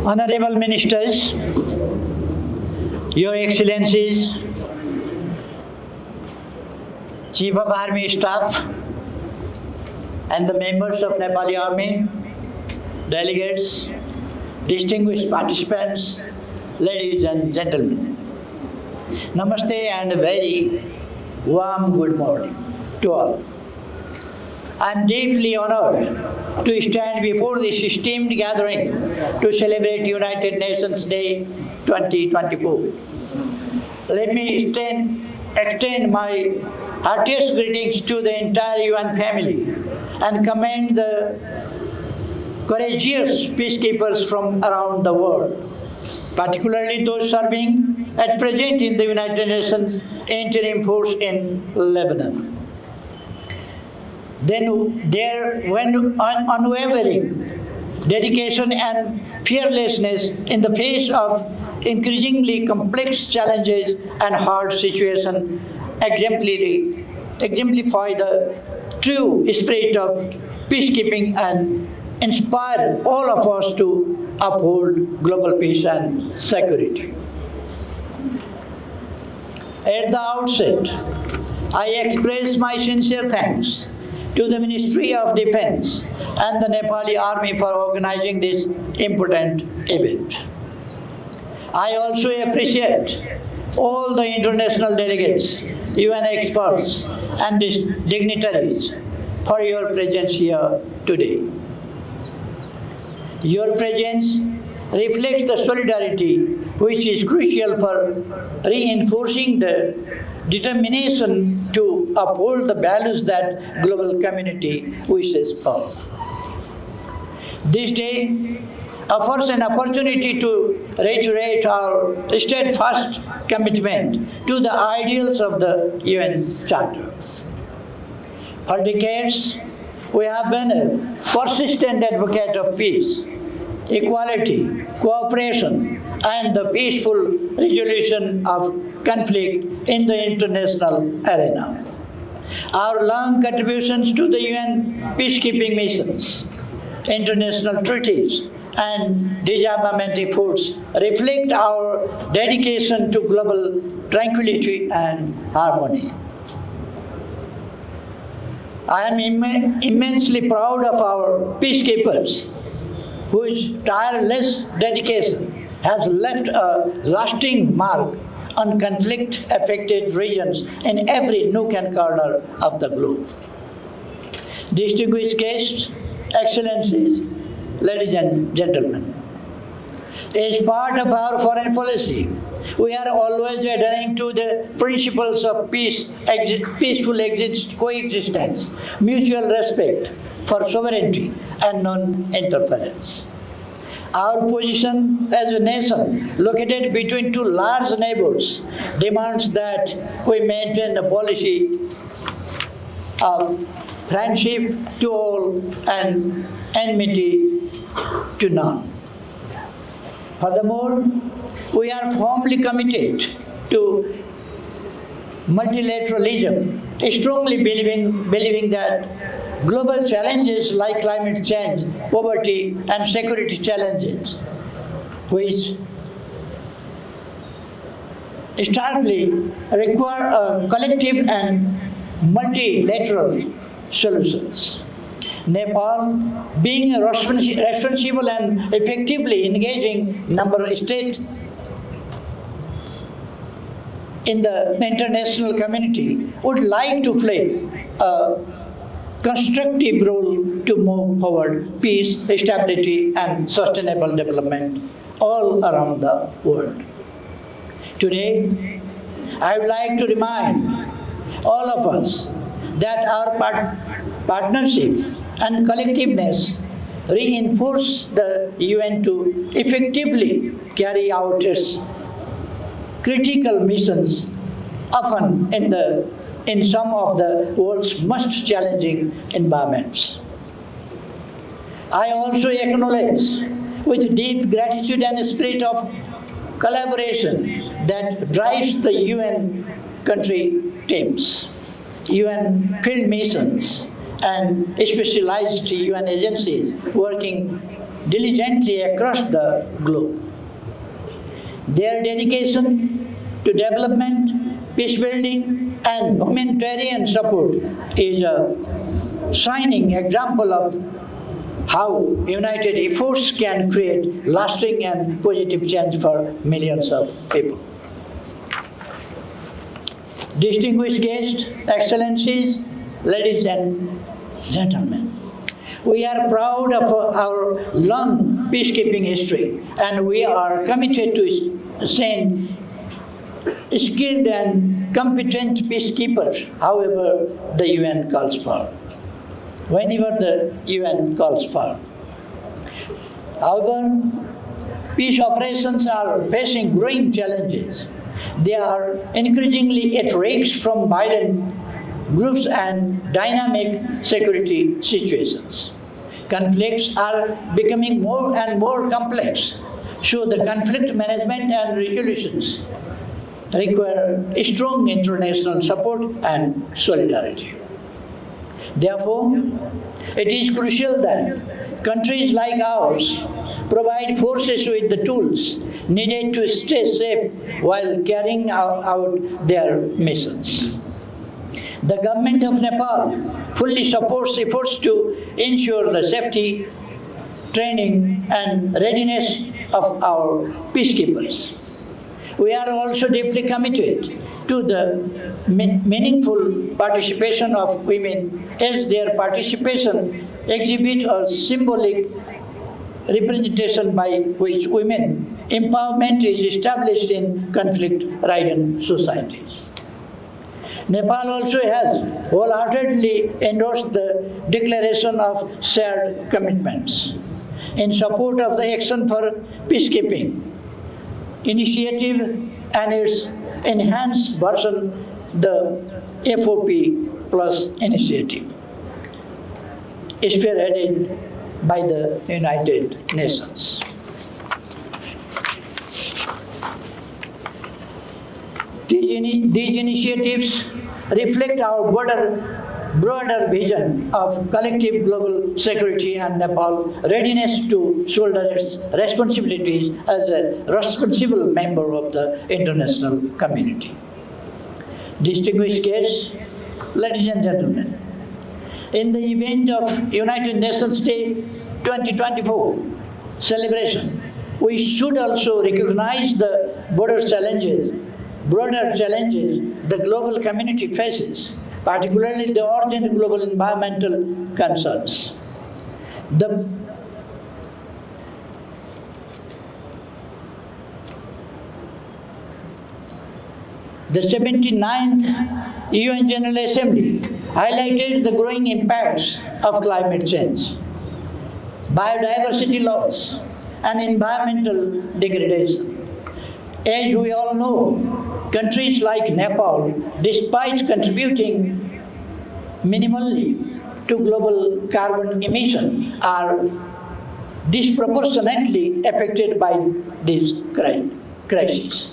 Honorable Ministers, Your Excellencies, Chief of Army Staff, and the members of Nepali Army, delegates, distinguished participants, ladies and gentlemen. Namaste and a very warm good morning to all. I am deeply honored to stand before this esteemed gathering to celebrate United Nations Day 2024. Let me extend my heartiest greetings to the entire UN family and commend the courageous peacekeepers from around the world, particularly those serving at present in the United Nations Interim Force in Lebanon. Then their unwavering dedication and fearlessness in the face of increasingly complex challenges and hard situations exemplify the true spirit of peacekeeping and inspire all of us to uphold global peace and security. At the outset, I express my sincere thanks to the Ministry of Defense and the Nepali Army for organizing this important event. I also appreciate all the international delegates, UN experts, and dignitaries for your presence here today. Your presence reflects the solidarity which is crucial for reinforcing the determination to uphold the values that global community wishes for. This day offers an opportunity to reiterate our steadfast commitment to the ideals of the UN Charter. For decades, we have been a persistent advocate of peace, equality, cooperation, and the peaceful resolution of conflict in the international arena. Our long contributions to the UN peacekeeping missions, international treaties, and disarmament efforts reflect our dedication to global tranquility and harmony. I am immensely proud of our peacekeepers, whose tireless dedication has left a lasting mark on conflict-affected regions in every nook and corner of the globe. Distinguished guests, excellencies, ladies and gentlemen, as part of our foreign policy, we are always adhering to the principles of peaceful coexistence, mutual respect for sovereignty, and non-interference. Our position as a nation located between two large neighbors demands that we maintain a policy of friendship to all and enmity to none. Furthermore, we are firmly committed to multilateralism, strongly believing that global challenges like climate change, poverty, and security challenges, which starkly require a collective and multilateral solutions. Nepal, being a responsible and effectively engaging member state in the international community, would like to play a constructive role to move forward peace, stability, and sustainable development all around the world. Today, I would like to remind all of us that our partnership and collectiveness reinforce the UN to effectively carry out its critical missions, often in some of the world's most challenging environments. I also acknowledge with deep gratitude and spirit of collaboration that drives the UN country teams, UN field missions, and specialized UN agencies working diligently across the globe. Their dedication to development, peace building, and humanitarian support is a shining example of how united efforts can create lasting and positive change for millions of people. Distinguished guests, excellencies, ladies and gentlemen, we are proud of our long peacekeeping history, and we are committed to send skilled and competent peacekeepers, however the UN calls for, whenever the UN calls for. However, peace operations are facing growing challenges. They are increasingly at risk from violent groups and dynamic security situations. Conflicts are becoming more and more complex, so the conflict management and resolutions require strong international support and solidarity. Therefore, it is crucial that countries like ours provide forces with the tools needed to stay safe while carrying out their missions. The government of Nepal fully supports efforts to ensure the safety, training, and readiness of our peacekeepers. We are also deeply committed to the meaningful participation of women, as their participation exhibits a symbolic representation by which women empowerment is established in conflict-ridden societies. Nepal also has wholeheartedly endorsed the Declaration of Shared Commitments in support of the Action for Peacekeeping initiative and its enhanced version, the FOP Plus initiative, spearheaded by the United Nations. These initiatives reflect our broader vision of collective global security and Nepal's readiness to shoulder its responsibilities as a responsible member of the international community. Distinguished guests, ladies and gentlemen, in the event of United Nations Day 2024 celebration, we should also recognize the broader challenges the global community faces, particularly the urgent global environmental concerns. The 79th UN General Assembly highlighted the growing impacts of climate change, biodiversity loss, and environmental degradation. As we all know, countries like Nepal, despite contributing minimally to global carbon emission, are disproportionately affected by this crisis.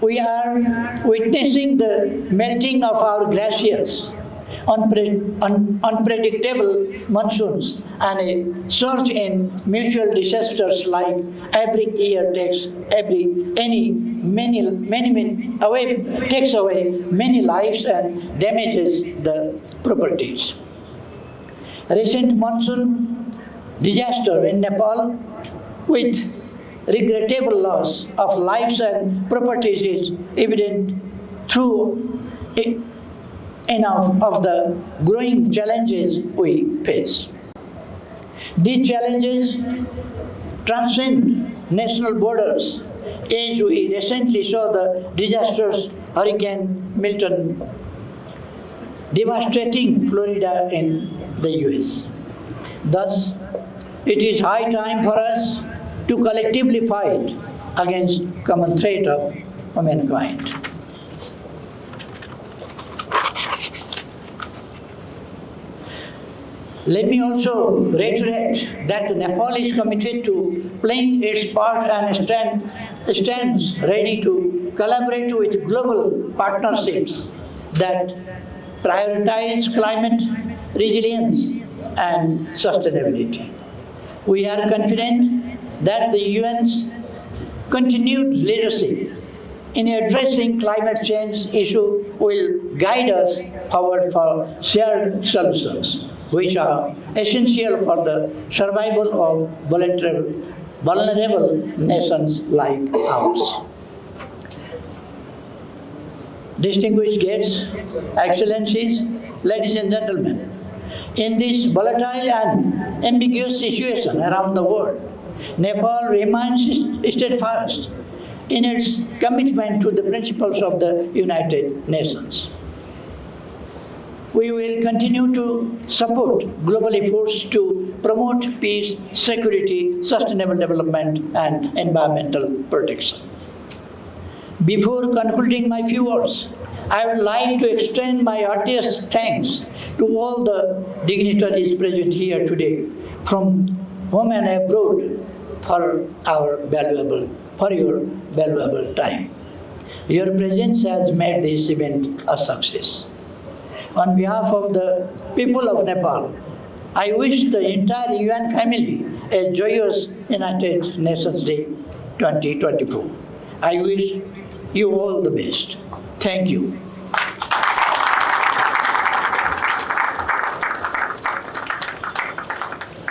We are witnessing the melting of our glaciers, unpredictable monsoons, and a surge in mutual disasters like every year takes away many lives and damages the properties. Recent monsoon disaster in Nepal, with regrettable loss of lives and properties, is evident through enough of the growing challenges we face. These challenges transcend national borders, as we recently saw the disastrous Hurricane Milton devastating Florida in the US. Thus, it is high time for us to collectively fight against common threat of mankind. Let me also reiterate that Nepal is committed to playing its part and stands ready to collaborate with global partnerships that prioritize climate resilience, and sustainability. We are confident that the UN's continued leadership in addressing climate change issue will guide us forward for shared solutions, which are essential for the survival of vulnerable nations like ours. Distinguished guests, excellencies, ladies and gentlemen, in this volatile and ambiguous situation around the world, Nepal remains steadfast in its commitment to the principles of the United Nations. We will continue to support global efforts to promote peace, security, sustainable development, and environmental protection. Before concluding my few words, I would like to extend my heartiest thanks to all the dignitaries present here today, from home and abroad, for your valuable time. Your presence has made this event a success. On behalf of the people of Nepal, I wish the entire UN family a joyous United Nations Day 2024. I wish you all the best. Thank you.